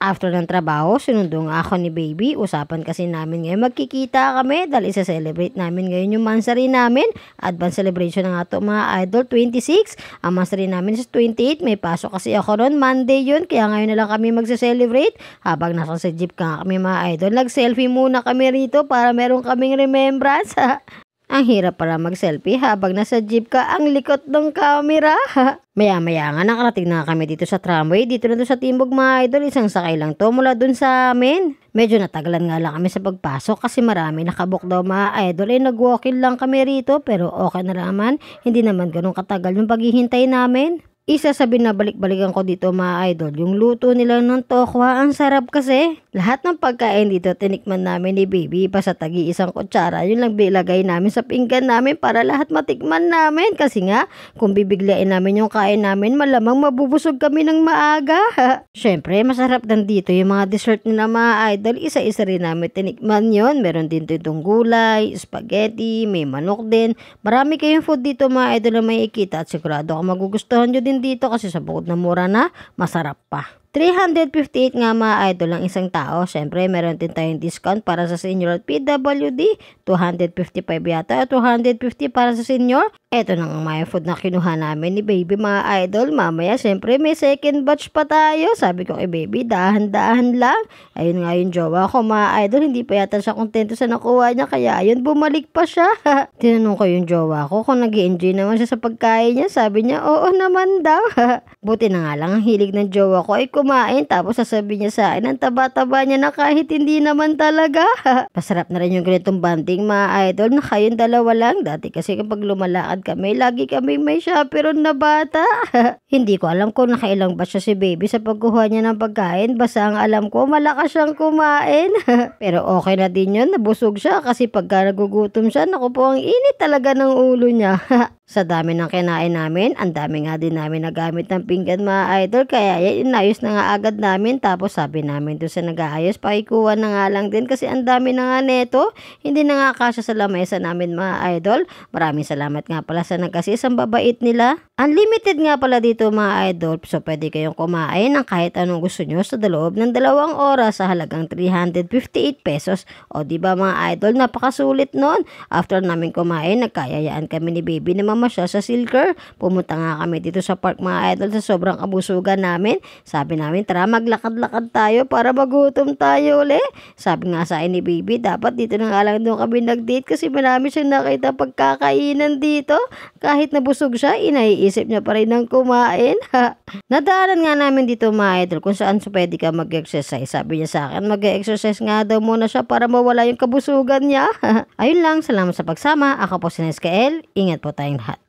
After ng trabaho, sinundo nga ako ni baby. Usapan kasi namin ngayon magkikita kami dahil isa-celebrate namin ngayon yung monthsary namin. Advance celebration na nga to mga idol, 26. Ang monthsary namin is 28. May pasok kasi ako ron, Monday yun. Kaya ngayon na lang kami magse-celebrate. Habang nasa sa jeep ka kami mga idol, nag-selfie muna kami rito para meron kaming remembrance. Ang hirap para mag-selfie habang nasa jeep ka, ang likot ng camera. Maya-maya nga nakarating na kami dito sa tramway. Dito na to sa Timbog mga idol. Isang sakay lang to mula dun sa amin. Medyo natagalan nga lang kami sa pagpasok kasi marami nakabook daw mga idol. Nag-walk-in lang kami rito pero okay na naman. Hindi naman ganun katagal yung paghihintay namin. Isa sa binabalik-balikan ko dito mga idol, yung luto nila ng tokwa, ang sarap kasi. Lahat ng pagkain dito tinikman namin ni baby, basta tagi isang kutsara, yun lang bilagay namin sa pinggan namin para lahat matikman namin. Kasi nga, kung bibiglain namin yung kain namin, malamang mabubusog kami ng maaga. Syempre, masarap din dito yung mga dessert nila mga idol, isa-isa rin namin tinikman yun. Meron din ditong gulay, spaghetti, may manok din. Marami kayong food dito mga idol na may ikita at sigurado ako magugustuhan nyo din dito kasi sa bukod na mura na, masarap pa. 358 nga mga idol ang isang tao. Siyempre, meron din tayong discount para sa senior at PWD. 255 yata at 250 para sa senior. Ito na ang mga food na kinuha namin ni baby mga idol. Mamaya, siyempre, may second batch pa tayo. Sabi ko kay baby, dahan-dahan lang. Ayun nga yung jowa ko mga idol. Hindi pa yata siya kontento sa nakuha niya. Kaya ayun, bumalik pa siya. Tinanong ko yung jowa ko kung nag-i-enjoy naman siya sa pagkain niya. Sabi niya, oo naman daw. Buti na nga lang ang hilig ng jowa ko ay kumain tapos sasabihin niya sa akin ang taba-taba niya na kahit hindi naman talaga. Masarap na rin yung ganitong banding mga idol na kayong dalawa lang. Dati kasi kapag lumalakad kami, lagi kami may chaperon na bata. Hindi ko alam kung nakailang ba siya si baby sa pagkuha niya ng pagkain. Basta ang alam ko, malakas siyang kumain. Pero okay na din yun, nabusog siya kasi pagka nagugutom siya, naku po, ang init talaga ng ulo niya. Sa dami ng kinain namin, ang dami nga din namin nagamit ng pinggan mga idol. Kaya yan, inayos na nga agad namin. Tapos sabi namin doon sa nag-aayos, pakikuha na nga lang din kasi ang dami na nga neto. Hindi na nga kasya sa lamesa namin mga idol. Maraming salamat nga pala sa nag-assist, ang babait nila. Unlimited nga pala dito mga idol. So pwede kayong kumain ng kahit anong gusto nyo sa loob ng 2 oras sa halagang 358 pesos. O diba mga idol, napakasulit nun. After namin kumain, nagkayayaan kami ni baby na siya sa Silker. Pumunta nga kami dito sa park mga idol sa sobrang kabusugan namin. Sabi namin, tara maglakad-lakad tayo para magutom tayo uli. Sabi nga sa akin ni baby, dapat dito na nga lang doon kami nag-date kasi marami siyang nakita pagkakainan dito. Kahit nabusog siya, inaiisip niya pa rin ng kumain. Nadaanan nga namin dito mga idol kung saan pwede ka mag-exercise. Sabi niya sa akin, mag-exercise nga daw muna siya para mawala yung kabusugan niya. Ayun lang, salamat sa pagsama. Ako po si Nescael. Ingat po tayong lahat.